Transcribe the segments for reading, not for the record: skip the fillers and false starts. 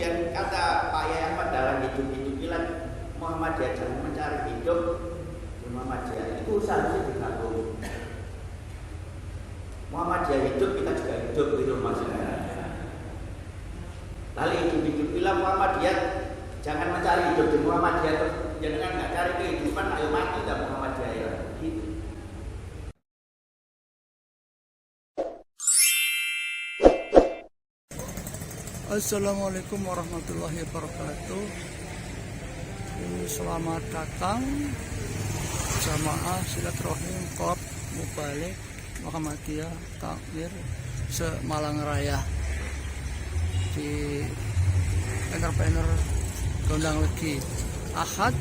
kemudian kata Pak Yai Ahmad dalam hidup bilang Muhammadiyah jangan mencari hidup, Muhammadiyah itu seharusnya digabung. Muhammadiyah hidup, kita juga hidup itu maksudnya. Lalu hidup bilang Muhammadiyah jangan mencari hidup di Muhammadiyah, jangan nggak cari kehidupan, ayo mati dalam Muhammadiyah ya. Gitu. Assalamualaikum warahmatullahi wabarakatuh. Selamat datang jamaah silaturahim Kop Mubalik Muhammadiyah Takmir se-Malang Raya di entrepreneur Gondang Legi Ahad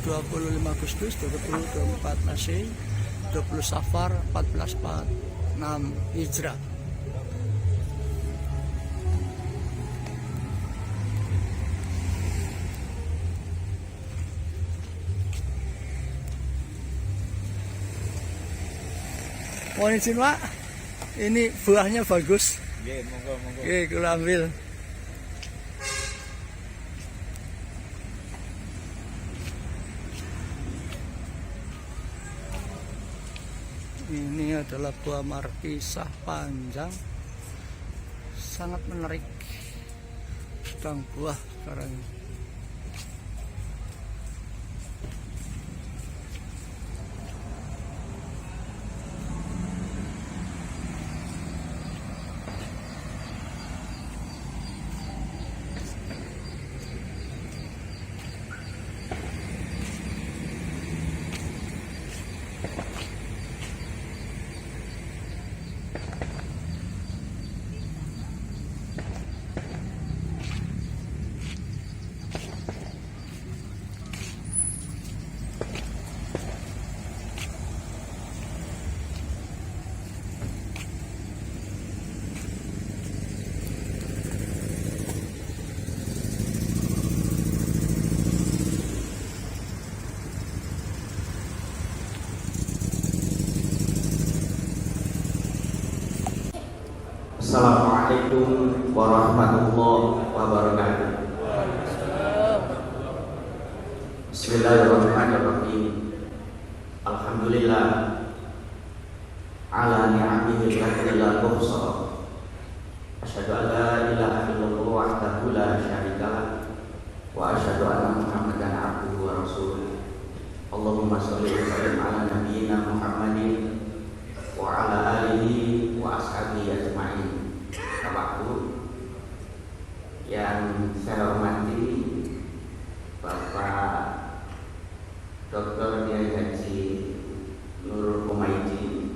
25 Agustus 2024 Masehi 20 Safar 1446 Hijrah. Mohon izin Pak, ini buahnya bagus. Oke, monggo. Oke, kita ambil. Ini adalah buah markisah panjang, sangat menarik. Sedang buah sekarang. Assalamualaikum warahmatullahi wabarakatuh. Bismillahirrahmanirrahim. Alhamdulillah ala ni'amihi la tuhsa. Asyhadu an la ilaha illallah wahdahu la syarika lah wa asyhadu anna Muhammadan abduhu wa rasuluh. Allahumma shalli wa sallim ala nabiyyina Muhammadin wa ala alihi wa ashabihi ajma'in. Bapakku yang saya hormati Bapak Dr. Kiai Haji Nurul Humaidi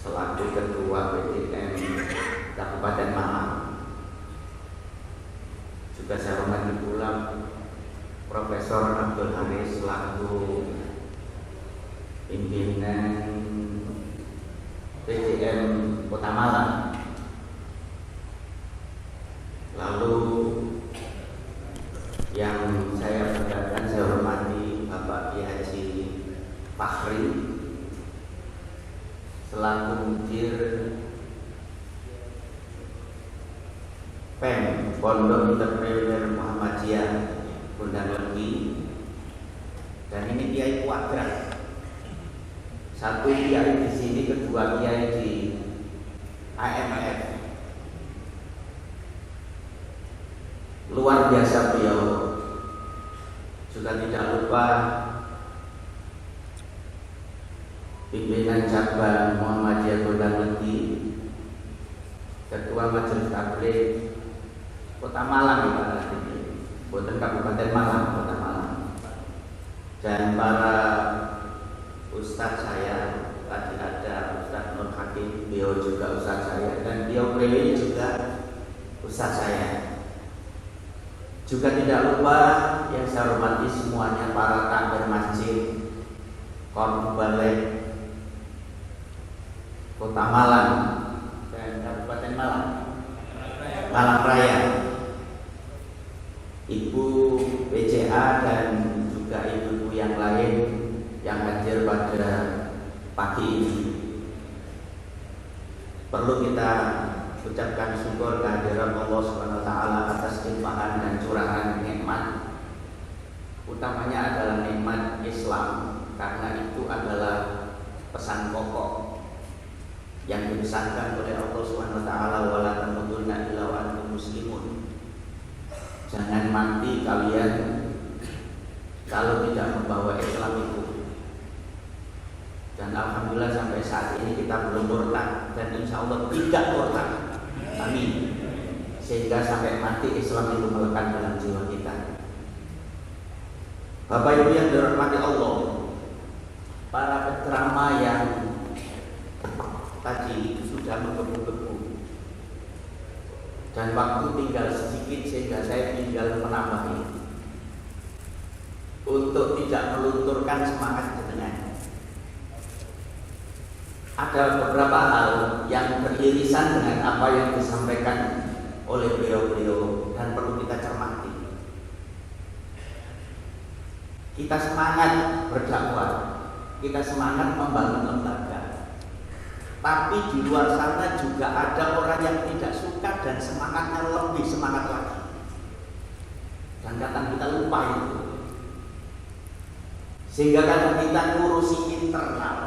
selaku Ketua PTN Kabupaten Malang. Juga saya hormati pula Profesor Abdul Haris selaku pimpinan PTN Kota Malang. Lalu yang saya banggakan, saya hormati Bapak Kiai Haji Fakhri selaku Mudir PEM Pondok Entrepreneur Muhammadiyah Gondang Legi, dan ini Kiai Kuadrat, satu kiai di sini, kedua kiai di AMF. Luar biasa beliau. Juga tidak lupa pimpinan cabang Muhammadiyah Gondang Legi, Ketua Majelis Tabligh Kota Malang, bukan Kabupaten Malang, Kota Malang, dan para ustadz saya. Tadi ada Ustadz Nur Hakim, beliau juga ustadz saya, dan beliau ini juga ustadz saya. Juga tidak lupa yang saya hormati semuanya para takmir masjid Kop Mubalik Kota Malang dan Kabupaten Malang, Malang Raya, Ibu PCA dan juga ibu-ibu yang lain yang hadir pada pagi ini. Perlu kita ucapkan syukur kehadiran Allah Subhanahu wa taala atas limpahan utamanya adalah nikmat Islam, karena itu adalah pesan pokok yang dipesankan oleh Allah Subhanahu wa taala, wala tamutunna illa wa antum muslimun. Jangan mati kalian kalau tidak membawa Islam itu. Dan alhamdulillah sampai saat ini kita belum murtad, dan insya Allah tidak murtad. Amin. Sehingga sampai mati Islam itu melekat dalam jiwa kita. Bapak Ibu yang dirahmati Allah, para penceramah yang tadi sudah menggebu-gebu, dan waktu tinggal sedikit sehingga saya tinggal menambah untuk tidak melunturkan semangat jenengan. Ada beberapa hal yang beririsan dengan apa yang disampaikan oleh beliau-beliau dan perlu kita cermati. Kita semangat berdakwah, kita semangat membangun lembaga, tapi di luar sana juga ada orang yang tidak suka dan semangatnya lebih semangat lagi. Dan kadang kita lupa itu, sehingga kadang kita ngurusi internal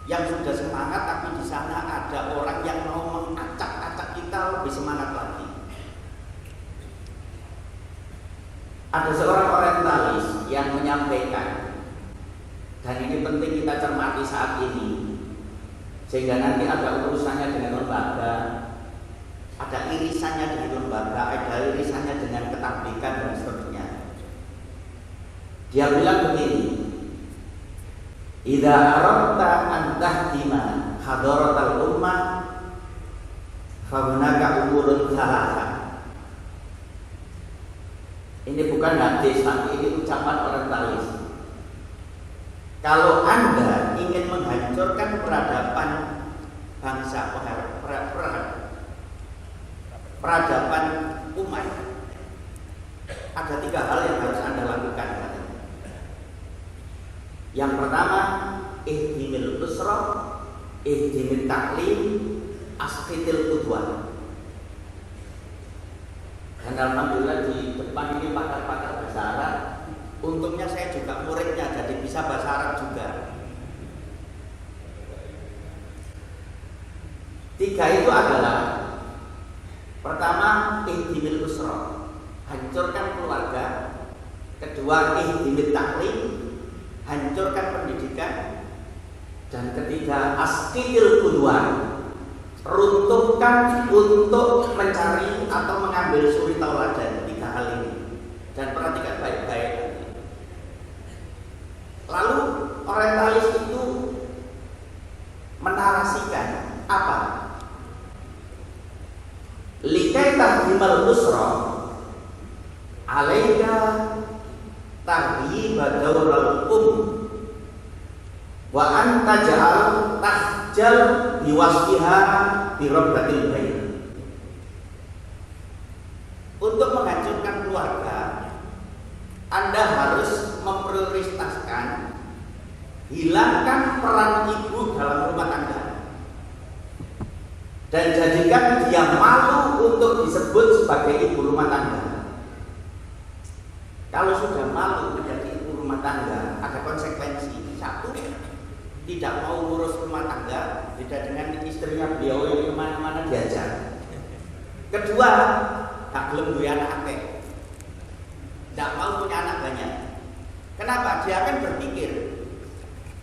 yang sudah semangat, tapi di sana ada orang yang mau mengacak-acak kita lebih semangat lagi. Ada seorang orientalis yang menyampaikan, dan ini penting kita cermati saat ini, sehingga nanti ada urusannya dengan lembaga, ada irisannya dengan lembaga, ada irisannya dengan ketabligan dan seterusnya. Dia bilang begini, idza aradta an tahdima hadaratal ummah fa hunaka umurun thalatha. Ini bukan hadis, tapi ini ucapan orientalis. Kalau Anda ingin menghancurkan peradaban bangsa, peradaban umat, ada 3 hal yang harus Anda lakukan. Yang pertama, ihdimil usra, ihdimil taklim, asqitil qudwah. Dan alhamdulillah di depan ini pakar-pakar bahasa Arab. Untungnya saya juga muridnya, jadi bisa bahasa Arab juga. 3 itu adalah, pertama, ihdimil usra, hancurkan keluarga. Kedua, ihdimil taklim, hancurkan pendidikan. Dan ketiga, asqitil qudwah, runtuhkan untuk mencari atau mengambil suri tauladan. 3 hal ini, dan perhatikan baik-baik. Lalu orientalis itu menarasikan apa? Likai tahdimal usra alaika tahdiba dawral wa anta ja'al tahjal biwasfiha birabbatil bayn. Untuk menghancurkan keluarga, Anda harus memprioritaskan hilangkan peran ibu dalam rumah tangga dan jadikan dia malu untuk disebut sebagai ibu rumah tangga. Kalau sudah malu menjadi ibu rumah tangga, ada konsekuensi. 1, tidak mau ngurus rumah tangga, beda dengan istrinya beliau yang kemana-mana diajak. Kedua, tak belum punya anak akeh, tidak mau punya anak banyak. Kenapa? Dia akan berpikir,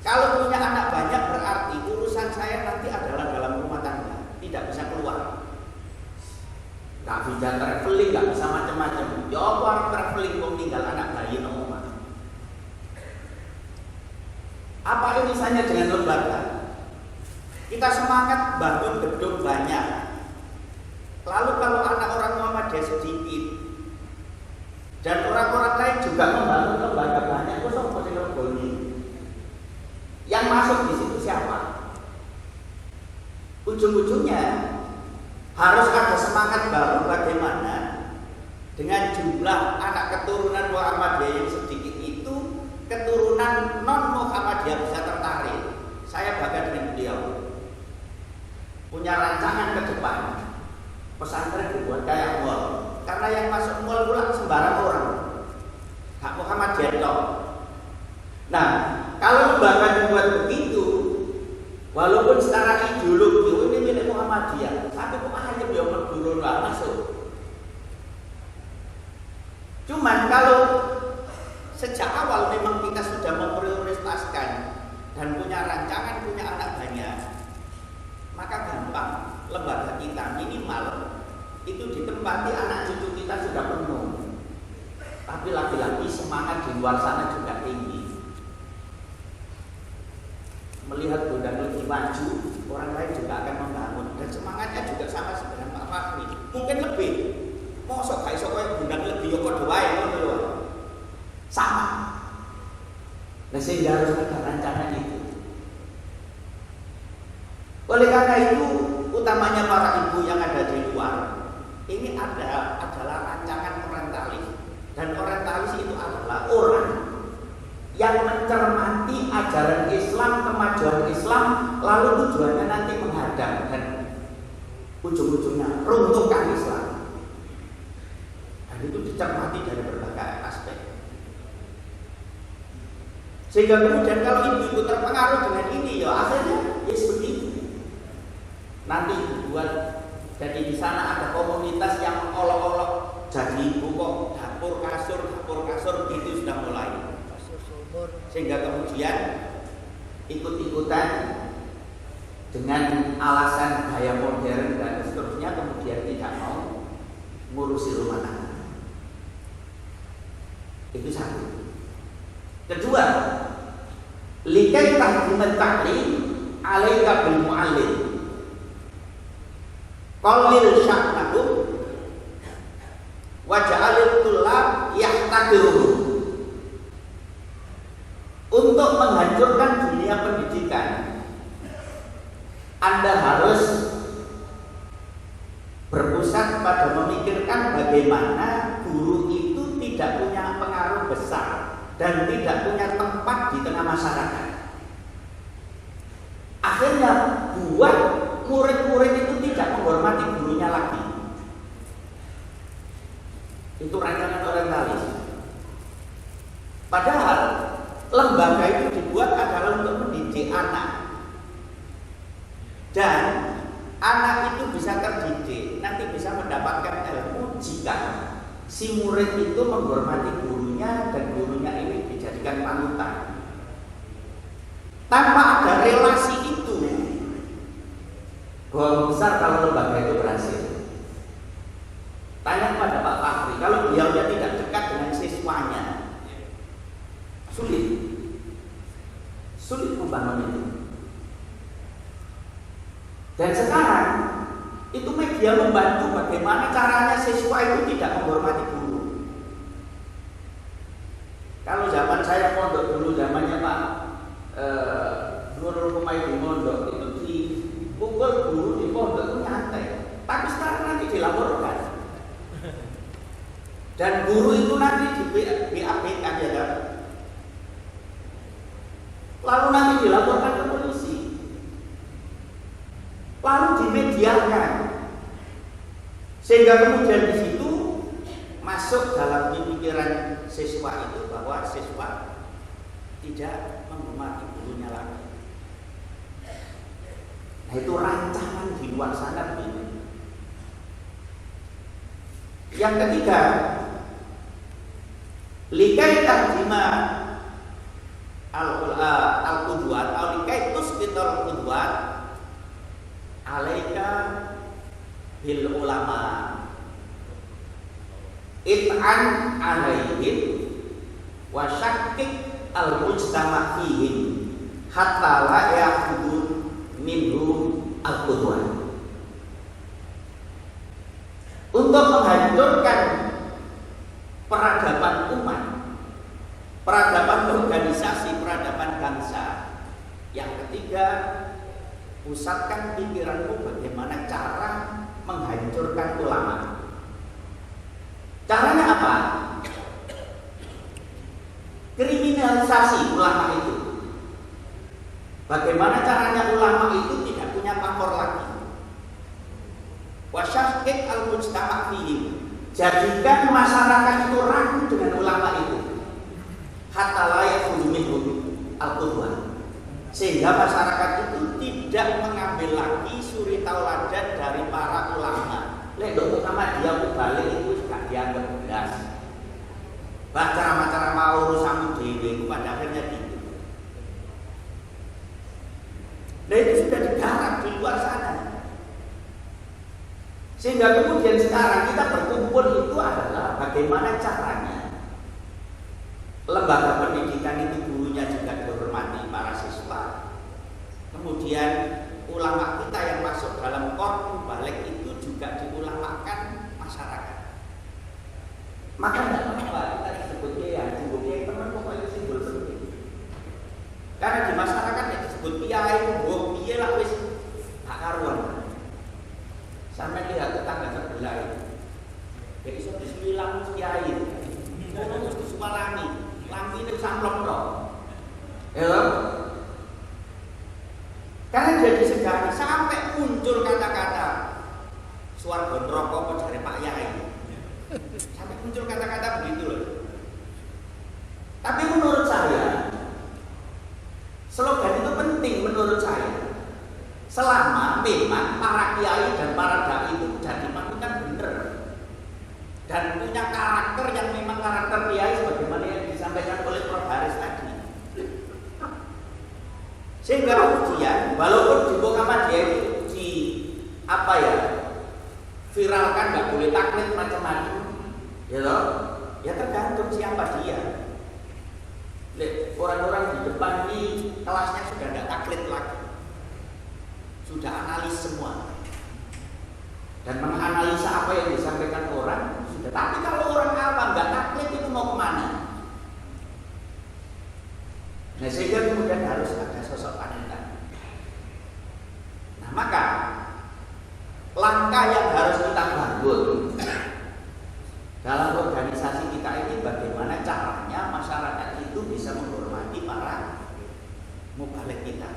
kalau punya anak banyak berarti urusan saya nanti adalah dalam rumah tangga, tidak bisa keluar, nggak bisa traveling, nggak bisa macam-macam. Ya orang traveling kok tinggal anak bayi nomor. Apa irisannya dengan lembaga? Kita semangat bangun gedung banyak, lalu kalau anak orang Muhammadiyah sedikit dan orang-orang lain juga membangun lembaga banyak, kok sama ini? Yang masuk di situ siapa? Ujung-ujungnya harus ada semangat baru bagaimana dengan jumlah anak keturunan Muhammadiyah yang sedikit itu, keturunan non Muhammadiyah bisa tertarik. Saya bangga dengan beliau, punya rancangan ke depan pesantren dibuat kayak mall, karena yang masuk mall pula sembarang orang. Hak target toh. Nah, kalau lembaga dibuat begitu, walaupun secara ideologi ini milik Muhammadiyah, tapi kok hanya dia berguru masuk. Cuman kalau sejak awal memang kita sudah memprioritaskan dan punya rancangan, punya anak banyak, maka gampang lembaga kita minimal itu ditempati anak cucu kita sudah penuh. Tapi lagi-lagi semangat di luar sana juga tinggi. Melihat Gondang lebih maju, orang lain juga akan membangun dan semangatnya juga sama dengan Pak Fahri. Mungkin lebih. Mosok gak iso koyo Gondang lebih yo padha wae ngono lho. Sama. Nah, sehingga harus ada rancangan itu. Oleh karena itu, utamanya para ibu yang ada di luar, ini adalah rancangan orientalis. Dan orientalis itu adalah orang yang mencermati ajaran Islam, kemajuan Islam, lalu tujuannya nanti menghadap dan ujung-ujungnya runtuhkan Islam. Dan itu dicermati dari berbagai aspek. Sehingga kemudian kalau ibu-ibu terpengaruh dengan ini, ya akhirnya ya begitu. Nanti dibuat jadi di sana ada komunitas yang olok-olok jadi ibu kok dapur kasur gitu sudah mulai. Sehingga kemudian ikut-ikutan dengan alasan gaya modern dan seterusnya, kemudian tidak mau ngurusi rumah tangga. Itu satu. Kedua, likai tahdimat ta'lim alaika bil mu'allim qallil sya'nahum waja'alil tulab yahtadiruhum. Untuk menghancurkan dunia pendidikan, Anda harus berpusat pada memikirkan bagaimana guru itu tidak punya pengaruh besar dan tidak punya tempat di tengah masyarakat. Akhirnya buat murid-murid itu tidak menghormati gurunya lagi. Itu rancangan orientalis. Padahal lembaga itu dibuat adalah untuk mendidik anak. Dan anak itu bisa terdidik, nanti bisa mendapatkan ilmu jika si murid itu menghormati gurunya dan gurunya ini dijadikan panutan. Tanpa ada relasi itu, bohong besar kalau lembaga itu berhasil. Tanya pada Pak Fahri, kalau beliaunya tidak dekat dengan siswanya, sulit membangun itu. Dan sekarang itu media membantu bagaimana caranya siswa itu tidak menghormati guru. Kalau zaman saya pondok dulu, zamannya Pak Nurul Humaydi mondok, itu dipukul guru di pondok itu nyantai. Tapi sekarang nanti dilaporkan. Dan guru itu nanti di BAP kan ya kan? Lalu nanti dilaporkan ke polisi. Lalu dimediakan. Sehingga kemudian di situ masuk dalam pemikiran siswa itu bahwa siswa tidak menghormati gurunya lagi. Nah, itu rancangan di luar sana begini. Yang ketiga, likai tahdima al-qudwat atau likai tusbitul qudwat alaika bil ulama it'an alaihim wa syakkik al-mujtama fihim hatta la ya'khudun minhum al-qudwat. Untuk menghancurkan peradaban umat, peradaban organisasi, peradaban bangsa. Yang ketiga, pusatkan pikiranmu bagaimana cara menghancurkan ulama. Caranya apa? Kriminalisasi ulama itu. Bagaimana caranya ulama itu tidak punya pamor lagi. Wasyakik al-mujtama' fihim. Jadikan masyarakat itu ragu dengan ulama itu. hatta la yakhudhu minhum al-qudwah, sehingga masyarakat itu tidak mengambil lagi suri tauladan dari para ulama. Lek utama dia balik itu gak dianggap beras. Baca mau urusan dhewe pada akhirnya gitu. Nah itu sudah digarap di luar sana. Sehingga kemudian sekarang kita berkumpul itu adalah bagaimana caranya lembaga pendidikan itu gurunya juga dihormati para siswa. Kemudian ulama kita yang masuk dalam korpus balik itu juga diulamakan masyarakat. Maka tidak apa kita disebut kiai, disebut kiai teman pokoknya simbol penting. Karena di masyarakat yang disebut kiai, mbok piye lah wis gak karuan. Sampai lihat tetangga sebelah itu, ya iso bismillah kiai, ngono mesti suarani, lampine samplok tok. Ya. Karena jadi segala sampai muncul kata-kata swarga neraka apa jare Pak Yai. Sampai muncul kata-kata begitu loh. Tapi menurut saya slogan itu penting menurut saya. Selama memang para kiai dan para dai itu jadi panutan bener dan punya karakter yang memang karakter kiai sebagaimana yang disampaikan oleh Prof. Haris tadi. Sehingga kemudian walaupun di Muhammadiyah itu di apa ya viralkan nggak boleh taklid macam-macam, ya toh? Ya tergantung siapa dia. Orang-orang di depan ini kelasnya sudah tidak taklid lagi, sudah analis semua dan menganalisa apa yang disampaikan orang sudah. Tapi kalau orang awam nggak taklid itu mau kemana? Nah sehingga kemudian harus ada sosok panutan. Nah maka langkah yang harus kita bangun dalam organisasi kita ini bagaimana caranya masyarakat itu bisa menghormati para mubalik kita.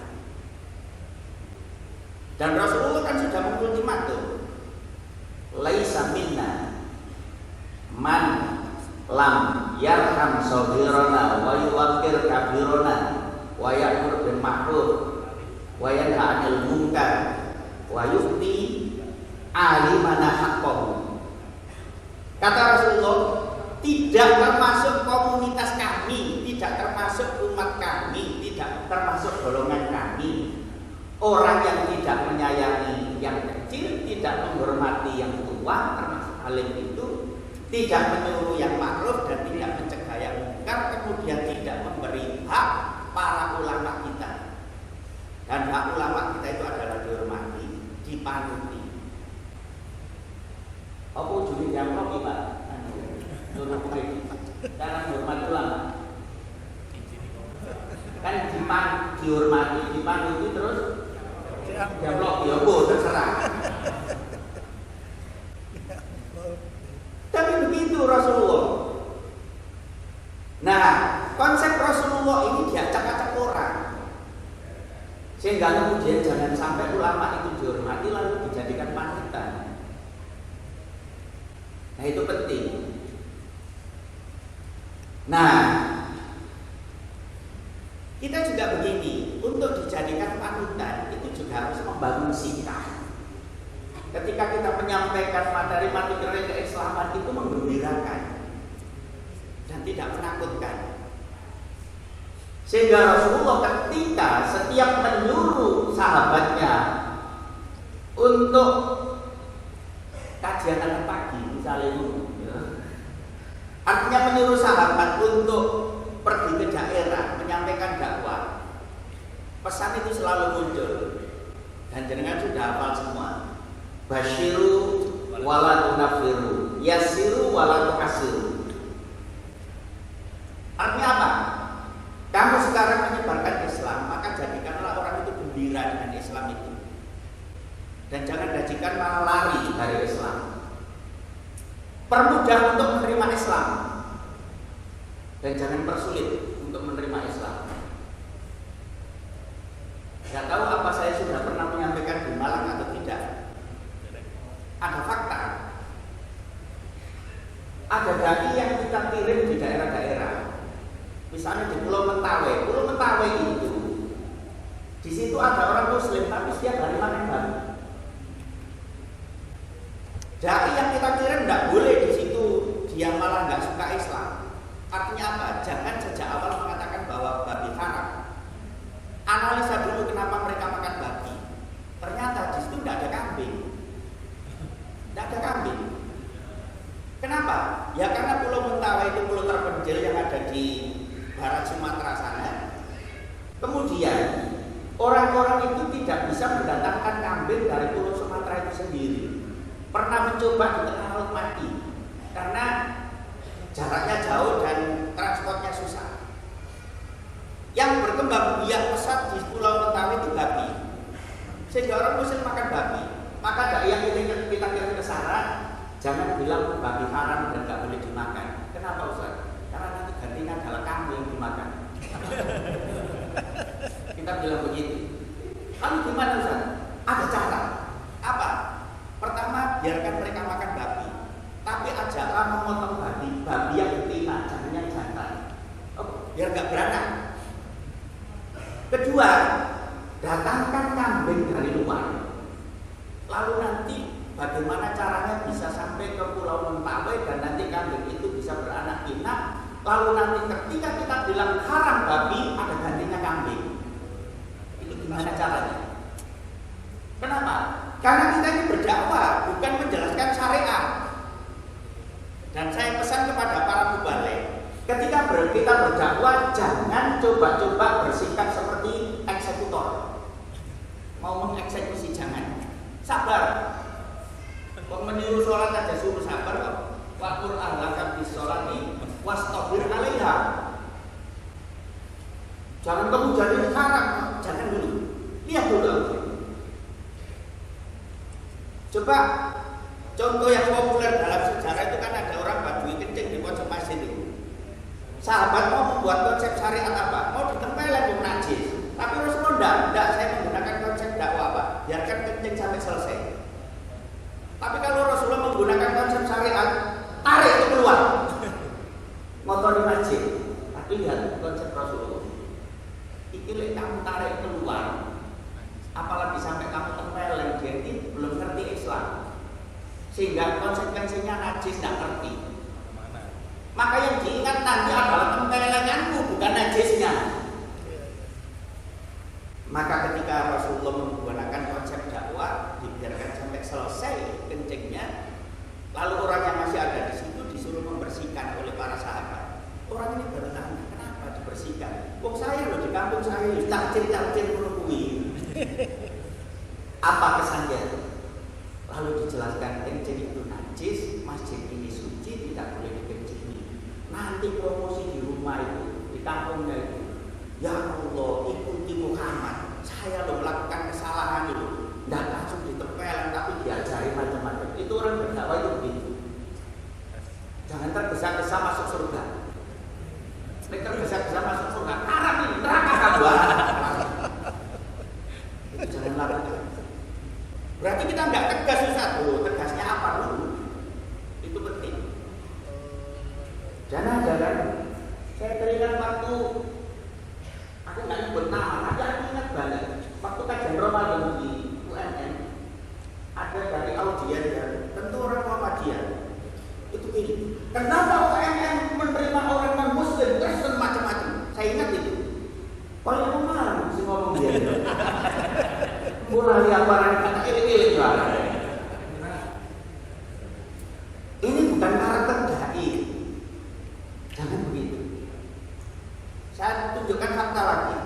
Dan Rasulullah kan sudah mengultimatum, laisa minna man lam yarham saghirana wa yuwaqqir kabirana wa ya'mur bil ma'ruf wa yanha 'anil munkar wa yu'ti alimana haqqahu. Kata Rasulullah, tidak termasuk komunitas kami, tidak termasuk umat kami, tidak termasuk golongan kami orang yang tidak menyayangi yang kecil, tidak menghormati yang tua, termasuk alim itu, tidak menyuruh yang ma'ruf dan tidak mencegah yang munkar, kemudian tidak memberi hak para ulama kita. Dan hak ulama kita itu adalah dihormati, dipanuti. Apa ujungnya yang kopi Pak? Suruh kopi. Karena hormat ulama. Kan dihormati, dipanuti terus jamlok ya bu terserah. Tapi begitu Rasulullah. Nah, konsep Rasulullah ini diacak-acak orang, sehingga kemudian jangan sampai ulama itu dihormati lalu dijadikan panutan. Nah itu penting. Nah, kita juga begini, untuk dijadikan panutan itu juga harus membangun sikap. Ketika kita menyampaikan materi-materi keislaman itu menggembirakan dan tidak menakutkan. Sehingga Rasulullah ketika setiap menyuruh sahabatnya untuk kajian anak pagi misalnya ya. Artinya menyuruh sahabat untuk pergi ke daerah menyampaikan dakwah. Pesan itu selalu muncul dan jenengan sudah hafal semua. Basyiru wala tunafiru, yasiru wala tu'asiru. Artinya apa? Kamu sekarang menyebarkan Islam, maka jadikanlah orang itu gembira dengan Islam itu. Dan jangan jadikan malah lari dari Islam. Permudah untuk menerima Islam dan jangan persulit untuk menerima Islam. Tidak tahu apa saya sudah pernah menyampaikan di Malang atau tidak. Ada fakta. Ada dai yang kita kirim di daerah-daerah. Misalnya di Pulau Mentawai. Pulau Mentawai itu di situ ada orang Muslim tapi setiap hari makan babi. Dai yang kita kirim tidak boleh di situ, dia malah nggak suka Islam. Artinya apa? Jangan sejak awal mengatakan bahwa babi haram. Analisa dulu kenapa mereka makan babi. Ternyata di situ tidak ada kambing. Tidak ada kambing. Kenapa? Ya karena Pulau Mentawai itu pulau terpencil yang ada di barat Sumatera sana. Kemudian orang-orang itu tidak bisa mendatangkan kambing dari Pulau Sumatera itu sendiri. Pernah mencoba di tengah laut mati karena jaraknya jauh dan transportnya susah. Yang berkembang biak pesat di Pulau Mentawai itu babi. Sehingga orang Muslim makan babi. Maka dai yang kita kirim ke sana, jangan bilang babi haram dan nggak boleh dimakan. Kenapa Ustaz? Karena nanti gantinya adalah kamu yang dimakan. Kita bilang begitu. Lalu gimana Ustaz? Ada cara. Apa? Pertama, biarkan mereka makan babi. Tapi ajaklah memotong babi yang betina, jangan yang jantan. Biar nggak beranak. Kedua, datangkan kambing dari luar. Lalu nanti bagaimana caranya bisa sampai ke Pulau Mentawai dan nanti kambing itu bisa beranak pinak. Lalu nanti ketika kita bilang haram babi, ada gantinya kambing. Itu gimana caranya? Kenapa? Karena kita ini berdakwah, bukan menjelaskan syariat. Dan saya pesan kepada para mubalik, ketika kita berdakwah, jangan coba-coba bersikap seperti eksekutor. Mau mengeksekusi jangan. Sabar. Kalau meniru sholat aja suruh sabar. Waqur ahlaka bis sholati wastabir 'alaiha. Jangan kamu jadi haram, jangan dulu. Lihat dulu. Coba contoh yang populer dalam sejarah itu kan ada orang Badui kencing di pojok masjid itu. Sahabat mau membuat konsep syariat apa? Mau ditempelin yang najis. Tapi Rasulullah tidak, saya menggunakan konsep dakwah apa? Biarkan kencing sampai selesai. Tapi kalau Rasulullah menggunakan konsep syariat, tarik itu keluar. Motor di masjid. Tapi lihat konsep Rasulullah. Iki kamu tarik keluar. Apalagi sampai kamu tempelin, jadi belum ngerti Islam. Sehingga konsekuensinya najis tidak ngerti. Maka yang diingat nanti adalah tempelananmu, bukan najisnya. Maka ketika Rasulullah menggunakan konsep dakwah, dibiarkan sampai selesai kencingnya, lalu orang yang masih ada di situ disuruh membersihkan oleh para sahabat. Orang ini baru tanya, kenapa dibersihkan? Wong saya loh di kampung saya, takjil menungguin. Apa kesannya? Lalu dijelaskan kencing itu najis, masjid ini suci, tidak boleh dikencingi. Nanti promosi di rumah itu, di kampungnya itu, ya Allah, ikuti Muhammad. Saya loh melakukan kesalahan itu, tidak langsung ditempel, tapi diajari macam-macam. Itu orang berdakwah itu begitu. Jangan tergesa-gesa masuk surga. Tergesa-gesa masuk surga, haram ini, neraka kamu. Itu jangan lakukan. Berarti kita nggak tegas satu, tegasnya apa dulu? Itu penting. Jangan saya teringat waktu aku nggak nyebut nama, tapi aku ingat banget waktu kajian Ramadan di UMN ada dari audien dan tentu orang Muhammadiyah itu gini. Kenapa UMN menerima orang non Muslim, Kristen macam-macam? Saya ingat itu. Kalau malam sih ngomong dia. Mulai lihat barang kata ilik-ilik lah. Ini bukan karakter dai. Jangan begitu. Saya tunjukkan fakta lagi.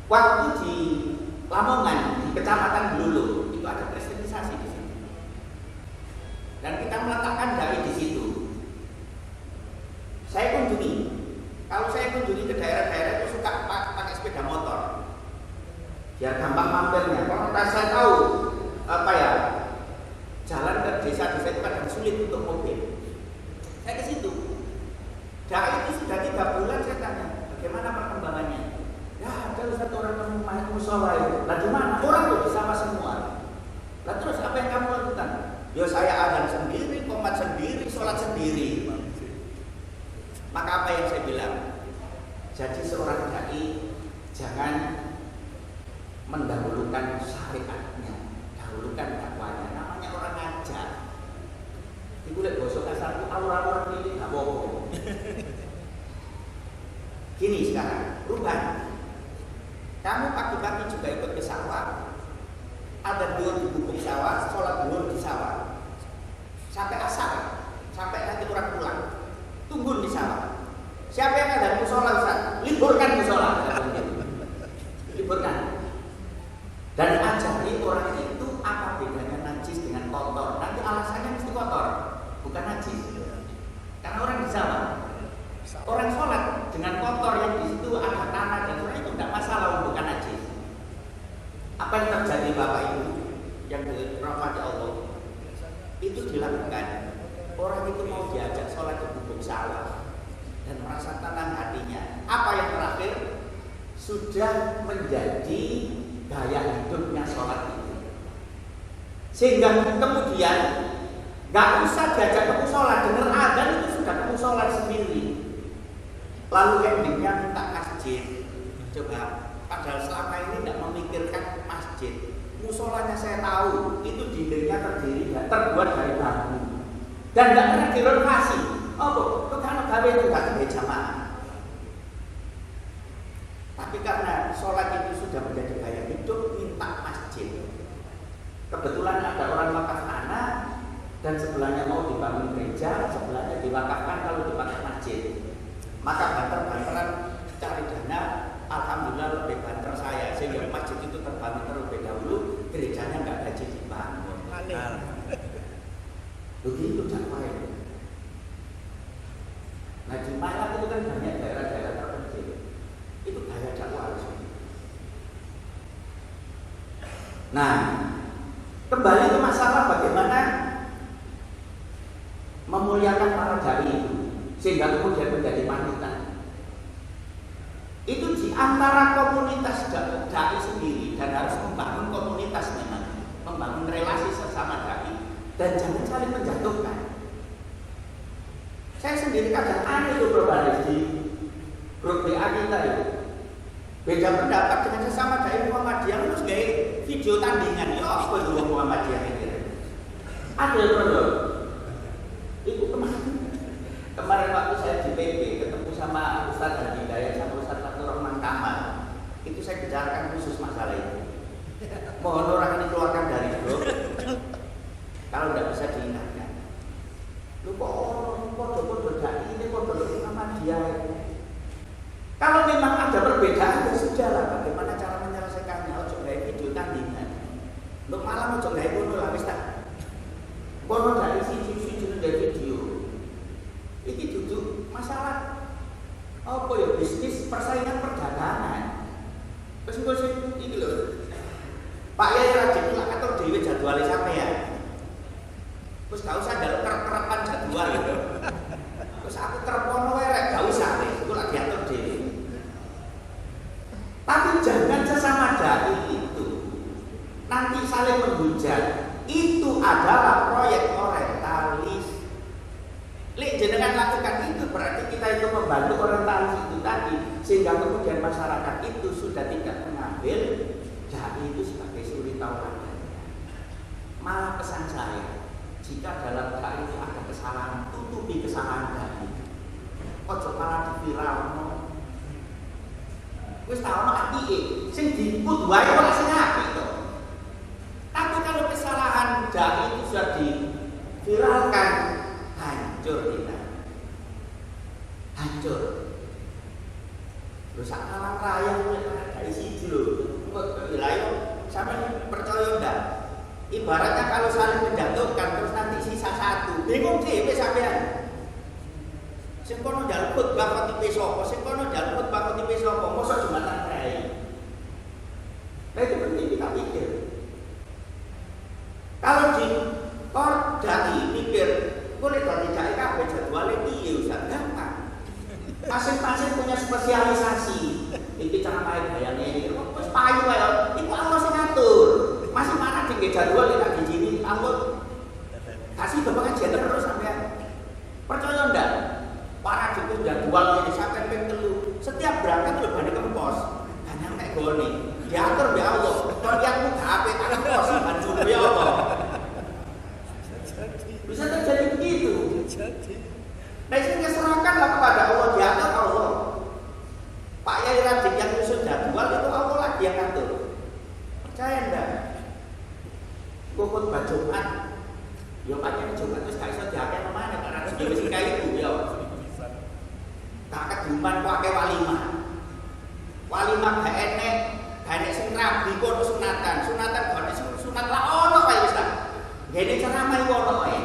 Waktu di Lamongan, di Kecamatan Blulu, itu ada kristenisasi di situ. Dan kita meletakkan dai di situ. Saya kunjungi. Kalau saya kunjungi ke daerah-daerah itu suka pakai sepeda motor. Biar gampang mampirnya. Kalau saya tahu jalan ke desa-desa itu kadang sulit untuk mobil. Saya ke situ. Dai itu sudah 3 bulan saya tanya, bagaimana perkembangannya? Ya ada satu orang yang musola itu. Lah di mana? Orang tuh sama semua. Lah terus apa yang kamu lakukan? Ya saya adzan sendiri, qomat sendiri, sholat sendiri. Maka apa yang saya bilang? seorang dai jangan mendahulukan syariatnya, dahulukan dakwanya. Namanya orang ngajar. Iku lek basa kasar alur-alur ini enggak apa-apa. Gini sekarang, rubah. Kamu pagi-pagi juga ikut ke sawah. Ada duhur di gubuk sawah, sholat duhur di sawah. Sampai asar, sampai nanti orang pulang. Tunggu di sawah. Siapa yang ada musola Ustaz? Liburkan musola. Liburkan. Dan ajari orang itu apa bedanya najis dengan kotor. Nanti alasannya mesti kotor, bukan najis. Karena orang di sawah. Orang sholat dengan kotor yang di situ ada tanah dan sebagainya itu tidak masalah, bukan najis. Apa yang terjadi Bapak Ibu yang dirahmati Allah? Itu dilakukan. Orang itu mau diajak sholat ke gubuk sawah dan merasa tenang hatinya. Apa yang terakhir? Sudah menjadi gaya hidupnya sholat itu. Sehingga kemudian nggak usah diajak ke musola, dengar adzan itu sudah ke musola sendiri. Lalu endingnya minta masjid. Coba, padahal selama ini tidak memikirkan masjid. Musolanya saya tahu itu dindingnya terbuat dari bambu dan tidak pernah direnovasi. Oh, itu karena gawe itu gak gawe jamaah. Tapi karena sholat itu sudah menjadi gaya hidup, minta masjid. Kebetulan ada orang wakaf tanah dan sebelahnya mau dibangun gereja, sebelahnya diwakafkan kalau dipakai masjid. Maka banter-banteran cari dana, alhamdulillah lebih banter saya sehingga masjid itu terbangun terlebih dahulu, gerejanya nggak gaji dibangun. Begitu dakwahnya. Nah di Malang itu kan banyak daerah-daerah terpencil, itu gaya dakwah. Nah kembali ke masalah bagaimana memuliakan para dai itu sehingga kemudian menjadi panutan. Itu di antara komunitas dai sendiri dan harus membangun komunitas memang, membangun relasi sesama dai dan jangan saling menjatuhkan. Saya sendiri kadang aneh itu berbaris di grup WA kita itu. Beda pendapat dengan sesama dai Muhammadiyah terus gaya video tandingan. Ya apa itu Muhammadiyah ini? Ada bro. Itu kemarin waktu saya di PB ketemu sama Ustadz Hadi Dayat sama Ustadz Fatur Rahman Kamal, itu saya bicarakan khusus masalah itu. Mohon orang ini keluarkan dari grup kalau tidak bisa diingatkan. Lu kok orang podo-podo dai ini podo sama dia. Kalau memang ada perbedaan ya sudahlah, bagaimana cara menyelesaikannya? Ojo gawe video tandingan. Lu malah ojo gawe ngono lah wis tak. Kono dari siji-siji dari video. Iki duduk masalah apa ya bisnis persaingan perdagangan. Terus engko sing iki lho. Pak Yai Raden lak katon dhewe jadwale sampean. Terus gak usah njaluk kerep-kerepan jadwal. Terus aku kerep ono wae rek gak usah nek iku lak diatur dhewe. Tapi jangan sesama dai itu nanti saling menghujat. Itu adalah proyek orientalis. Lek jenengan lakukan itu berarti kita itu membantu orientalis itu tadi sehingga kemudian masyarakat itu sudah tidak mengambil dai itu sebagai suri tauladan. Malah pesan saya, jika dalam dai itu ada kesalahan, tutupi kesalahan dai. Ojo malah diviralno. Wis ta ono apike, sing diput wae ora sing apik to. Tapi kalau kesalahan dai itu sudah diviralkan, hancur kita, hancur. Rusak alam raya dari siji lho. Wilayah sampai percaya ndak? Ibaratnya kalau saling menjatuhkan terus nanti sisa satu, bingung dhewe sampean. Sing kono njaluk khotbah khotibe sapa? Sing kono njaluk khotbah khotibe sapa? Mosok jumatan kiai. Nah itu penting kita pikir. Kalau di dai mikir boleh dadi dai kabeh jadwale piye Ustaz? Gampang. Masing-masing punya spesialisasi. Iki cara main gayane iki. Wis payu wae. Iku Allah sing ngatur. Masih mana di jadwal iki di sini Allah kasih pengajian terus sampean. Percaya ndak? Para jadwal ini sampai ping 3. Setiap berangkat Nah, ini serahkanlah kepada Allah, diatur Allah. Pak Yai Radik yang nyusun jadwal itu Allah lagi yang ngatur. Percaya enggak? Khotbah Jumat, ya pakai Jumat terus gak iso diake mana karena harus dhewe sing iku ya. Tak keduman kok akeh walimah. Walimah gak enek sing rabi kok sunatan. Sunatan gak sunat lah ono kae wis ta. Dene ceramah iku ono kae.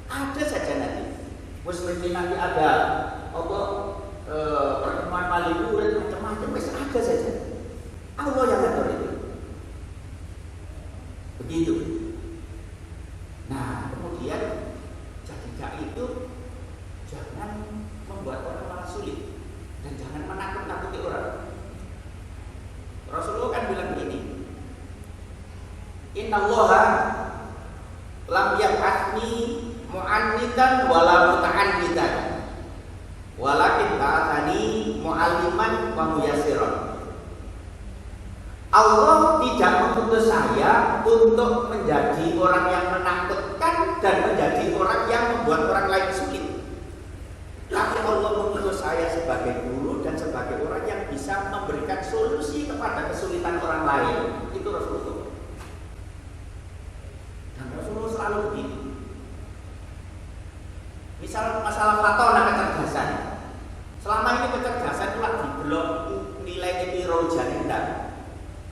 Ada saja nanti. Wis nanti ada apa pertemuan wali murid macam-macam wis ada saja. Allah yang ngatur itu. Begitu. Nah, kemudian jadi itu jangan membuat orang malah sulit dan jangan menakut-nakuti orang. Rasulullah kan bilang begini, Innallaha lam yab'athni mu'annitan wala muta'annitan walakin ba'athani mu'alliman wa muyassiran. Allah tidak mengutus saya untuk menjadi orang yang menakutkan dan menjadi orang yang membuat orang lain sulit. Tapi Allah mengutus saya sebagai guru dan sebagai orang yang bisa memberikan solusi kepada kesulitan orang lain. Itu Rasulullah. Dan Rasulullah selalu begini. Misal masalah fatona kecerdasan. Selama ini kecerdasan itu lagi belum nilainya piro jaringan.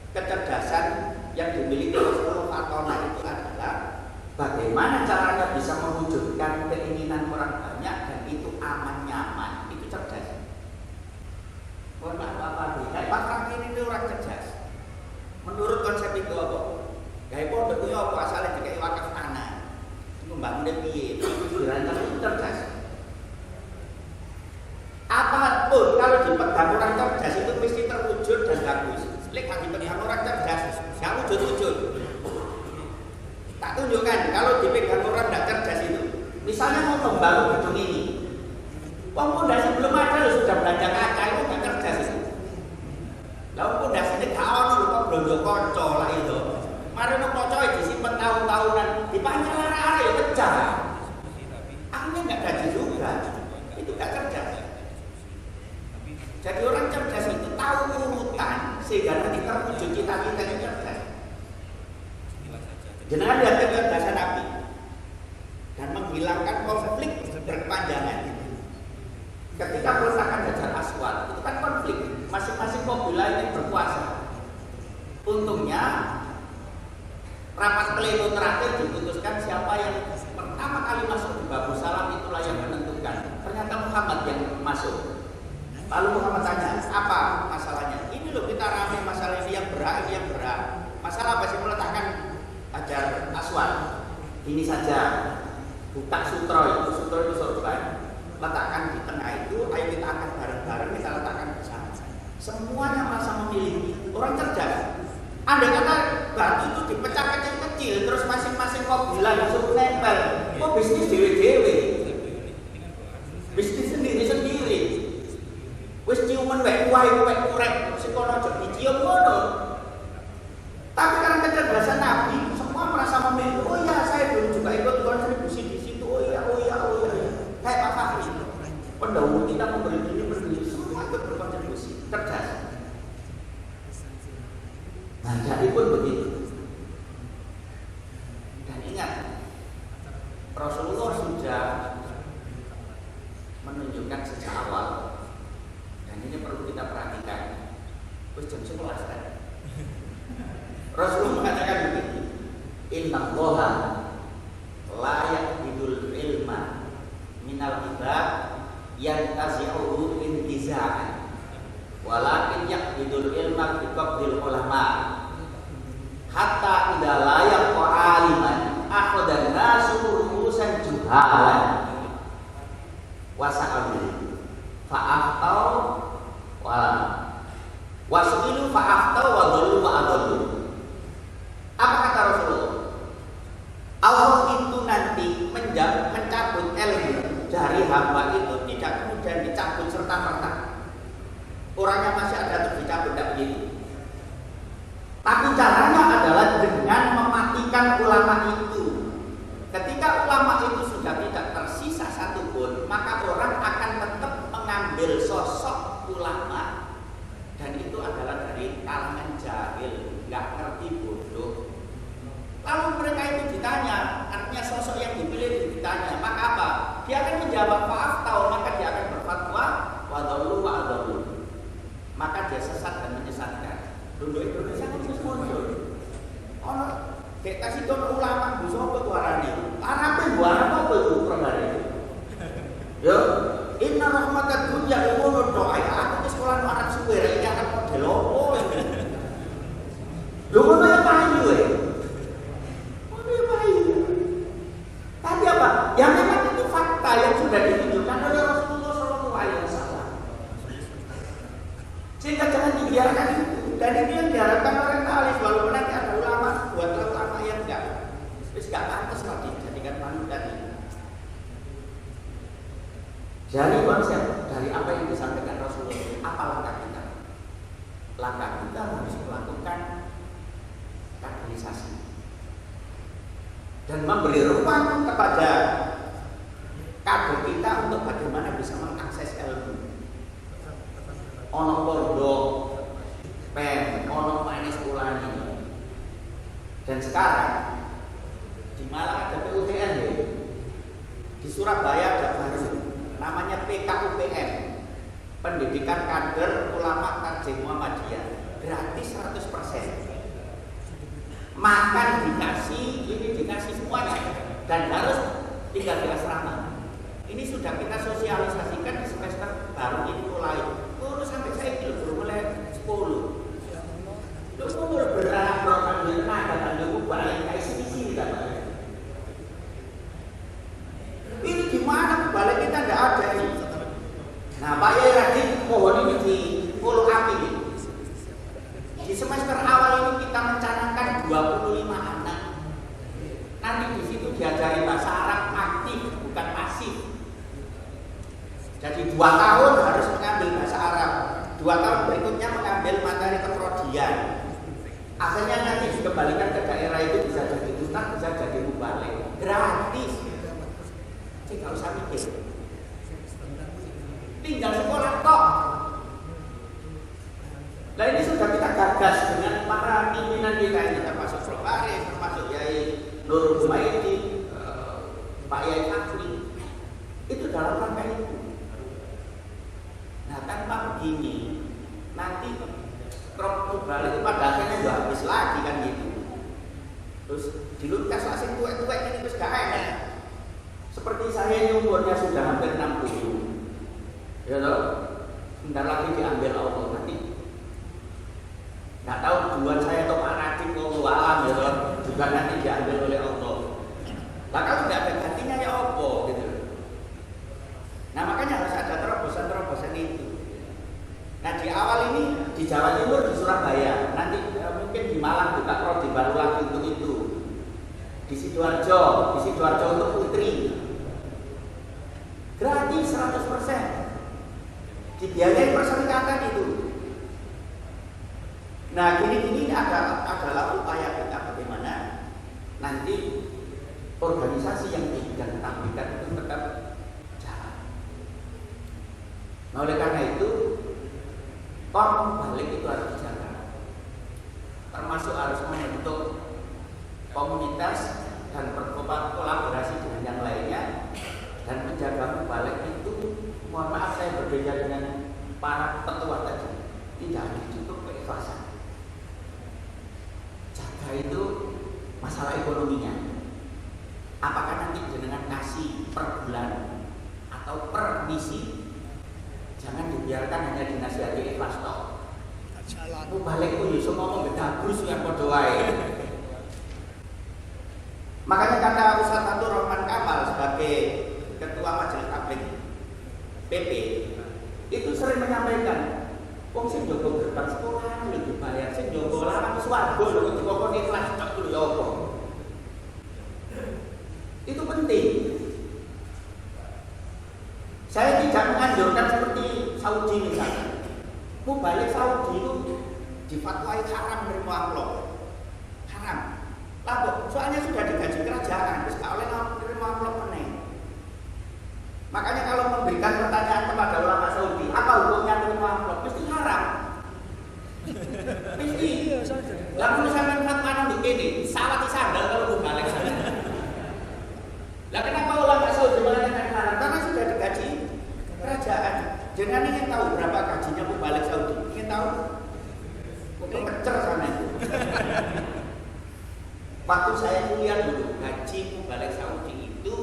Kecerdasan yang dimiliki Rasulullah fatona itu adalah bagaimana caranya bisa mewujudkan keinginan orang banyak dan itu aman nyaman. Itu cerdas. Mohon maaf apa nih? Pak Franklin ini orang cerdas. Menurut konsep itu apa? Gaya pondok itu apa? Asalnya dikai wakaf tanah. Membangun piye? Dirancang itu cerdas. Apapun kalau dipegang orang cerdas itu mesti terwujud dan bagus. Lek dipegang orang cerdas, gak wujud-wujud. Tak tunjukkan kalau dipegang orang tidak cerdas itu. Misalnya mau membangun gedung ini, pondasi belum ada loh sudah belanja kaca itu nggak cerdas itu. Lalu pondasinya gak ono loh kok belanja konco lah itu. Mari no konco disimpan tahun-tahunan, dipanjang arah-arah ya pecah. Akhirnya nggak gaji juga, itu nggak cerdas. Jadi orang cerdas itu tahu urutan sehingga nanti terwujud cita-cita yang cerdas. Jangan lihat kecerdasan Nabi dan menghilangkan konflik berkepanjangan. Ketika peletakan Hajar Aswad itu kan konflik, masing-masing kabilah ini berkuasa. Untungnya rapat pleno terakhir diputuskan siapa yang pertama kali masuk di Babu Salam itulah yang menentukan. Ternyata Muhammad yang masuk. Lalu Muhammad tanya, apa masalahnya? Ini loh kita ramai masalah ini yang berat, ini yang berat. Masalah apa sih meletakkan Hajar Aswad? Ini saja, buka sutro itu sorban. Letakkan di tengah itu, ayo kita angkat bareng-bareng, kita letakkan bersama. Semuanya merasa memiliki orang cerdas. Andai kata batu itu dipecah kecil-kecil, terus masing-masing kabilah langsung nempel. Oh bisnis dewe-dewe, bisnis sendiri-sendiri. Wis ciuman wek kurek sikono aja dicium ngono. Tapi karena kecerdasan Nabi, semua merasa memiliki. Oh ya, saya dulu juga ikut kontribusi di situ. Oh iya. Kayak Pak Fahri. Pendahulu kita memberi ini, semua ikut berkontribusi. Cerdas. Nah, jadi pun begitu. Dan ingat, Rasulullah sudah menunjukkan sejak awal. Dan ini perlu kita perhatikan. Terus jam 11 kan. Rasulullah mengatakan begini, Innallaha la yaqbidul ilma minal ibad yantazi'uhu intiza'an walakin yaqbidul ilma biqabdil ulama hatta idza la yaqwa aliman akhadha nasu ru'usan juhalan wasa'alu fa'ahtau wasu'ilu fa'ahtau wa dhallu wa adallu. Apa kata Rasulullah? Allah itu nanti mencabut ilmu dari hamba itu tidak kemudian dicabut serta-merta. Orangnya masih ada untuk dicabut, tidak begitu. Tapi caranya adalah dengan mematikan ulama itu. Ketika ulama itu sudah tidak tersisa satupun, maka dia maaf tahu maka dia akan berfatwa wadallu wa adallu. Maka dia sesat dan menyesatkan. Dulu Indonesia kan wis muncul. Ono kayak kasih don ulama bisa apa tuarane. Arabe buaran apa itu perkara itu. Yo, inna rahmatad dunya imun doa aku ke sekolah anak suwe iki akan model opo. Lho ngono ya payu e. Ngono ya payu. Tapi apa? Yang memang itu fakta yang sudah ditunjukkan oleh Rasulullah SAW. Sehingga jangan dibiarkan itu. Dan ini yang diharapkan orientalis. Walaupun nanti ada ulama, buat ulama yang enggak. Terus enggak pantas lagi dijadikan panutan ini. Jadi konsep dari apa yang disampaikan Rasulullah, apa langkah kita? Langkah kita harus melakukan kaderisasi dan memberi ruang kepada kader kita untuk bagaimana bisa mengakses ilmu. Ono pondo, pen, ono manis ulani. Dan sekarang di Malang ada PUTN, di Surabaya ada baru namanya PKUPM, Pendidikan Kader Ulama Takjid Muhammadiyah, gratis 100%. Makan dikasih, ini dikasih semuanya, dan harus tinggal di asrama. Ini sudah kita sosialisasikan di semester baru ini mulai. Sampai saya itu belum mulai 10. Lu umur berapa orang di tenaga dan lu balik kayak sini kan? Ini gimana balik kita tidak ada ini. Nah, Pak Yai Radit mohon ini di follow up ini. Di semester awal ini kita mencanangkan 25 anak. Nanti di situ diajari bahasa Arab aktif, bukan pasif. Jadi 2 tahun harus mengambil bahasa Arab, 2 tahun berikutnya mengambil materi keprodian. Akhirnya nanti dikembalikan ke daerah itu bisa jadi ustaz, bisa jadi mubalik, gratis. Jadi nggak usah mikir, tinggal sekolah kok. Nah ini sudah kita gagas dengan para pimpinan kita ini, termasuk Prof. Arif, termasuk Yai Nurul Humaydi, Pak Yai Fakri. Itu dalam rangka itu. Nah tanpa begini, nanti Prof. Balik itu pada akhirnya juga habis lagi kan gitu. Terus dilutkas asing tuwek-tuwek ini terus gak enak. Seperti saya yang umurnya sudah hampir 60, ya toh, sebentar lagi diambil Allah nanti. Nggak tahu duluan saya atau Pak Nadiem mau alam ya toh, juga nanti diambil oleh Allah. Nah kalau nggak ada gantinya ya apa gitu. Nah makanya harus ada terobosan-terobosan itu. Nah di awal ini di Jawa Timur, di Surabaya, nanti mungkin di Malang juga prodi baru lagi untuk itu. Di Sidoarjo untuk putri, gratis 100%, dibiayai perserikatan itu. Nah gini adalah upaya kita bagaimana nanti organisasi yang tidak ditampilkan itu tetap jalan. Nah oleh karena itu balik itu harus dijaga, termasuk harus membentuk komunitas dan berkolaborasi dengan yang lainnya, dan menjaga balik itu, mohon maaf saya berbeda dengan para ketua tadi, tidak hanya cukup keikhlasan. Jaga itu masalah ekonominya. Apakah nanti dengan kasih per bulan atau per misi? Jangan dibiarkan hanya dinasihati ikhlas toh. Balik itu semua membedabrus yang padha wae. Makanya kata Ustaz Abdul Rahman Kamal sebagai Ketua Majelis Tabligh PP itu sering menyampaikan, wong sing njogo gerbang sekolah lho dibayar, sing njogo lawan swarga lho dikokon ikhlas tok lho ya apa. Itu penting. Saya tidak menganjurkan seperti Saudi misalnya. Balik Saudi itu difatwai haram menerima amplop. Haram. Lalu soalnya sudah digaji kerajaan, terus gak oleh menerima amplop meneng. Makanya kalau memberikan pertanyaan kepada ulama Saudi, apa hukumnya menerima amplop? Mesti haram. Mesti. Lalu misalnya fatwa begini, salah di sandal kalau balik sana. Lah kenapa ulama Saudi mengatakan haram? Karena sudah Jangan ingin tahu berapa gajinya Mubalik Saudi? Ingin tahu? Untuk kecer sana itu. Waktu saya kuliah dulu, gaji Mubalik Saudi itu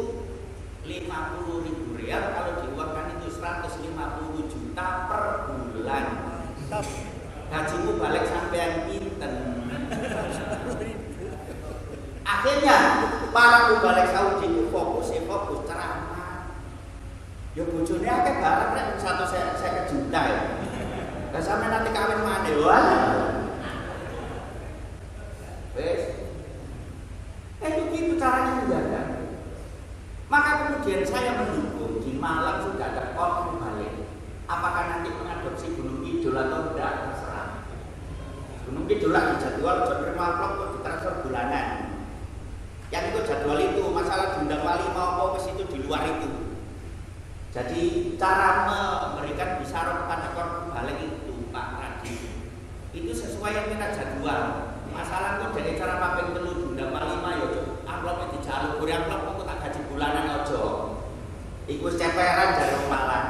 50.000 rial, kalau diuangkan itu 150 juta per bulan. Gaji Mubalik sampean pinten. Akhirnya para Mubalik Saudi itu fokus ceramah. Ya bojone akeh barang rek 150 juta ya. Lah sampe nanti kawin maneh wae. Wes. Itu gitu caranya menjaga. Maka kemudian saya mendukung di Malang sudah ada Port Mubalik. Apakah nanti mengadopsi Gunung Kidul atau tidak terserah. Gunung Kidul lagi jadwal jadwal amplop kok ditransfer bulanan. Yang itu jadwal itu masalah diundang wali mau apa wis itu di luar itu. Jadi cara memberikan bisaroh pada Port Mubalik itu Pak Radi itu sesuai yang kita jadwal. Masalah kok dari cara paping telu diundang wali mah ya amplop dijaluk buri amplop kok tak gaji bulanan aja. Iku ceperan jare Malang.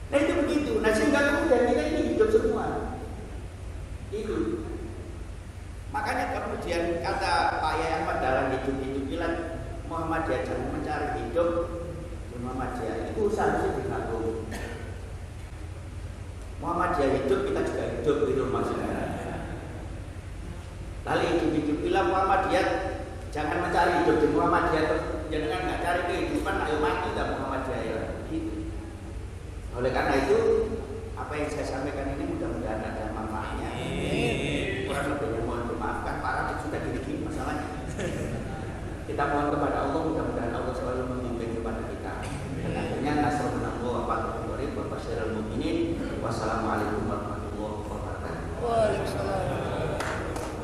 Nah itu begitu. Nah sehingga kemudian kita ini hidup semua. Itu. Makanya kemudian kata Pak Yai Ahmad dalam hidup-hidup bilang Muhammadiyah jangan mencari hidup. Muhammadiyah itu seharusnya digabung. Muhammadiyah hidup, kita juga hidup itu maksudnya. Lalu hidup-hidup bilang Muhammadiyah jangan mencari hidup di Muhammadiyah, jangan nggak cari kehidupan, ayo mati dah Muhammadiyah ya. Gitu. Oleh karena itu, apa yang saya sampaikan ini mudah-mudahan ada manfaatnya. Kurang lebih mohon dimaafkan, para sudah gini-gini masalahnya. Kita mohon kepada Allah mudah-mudahan Allah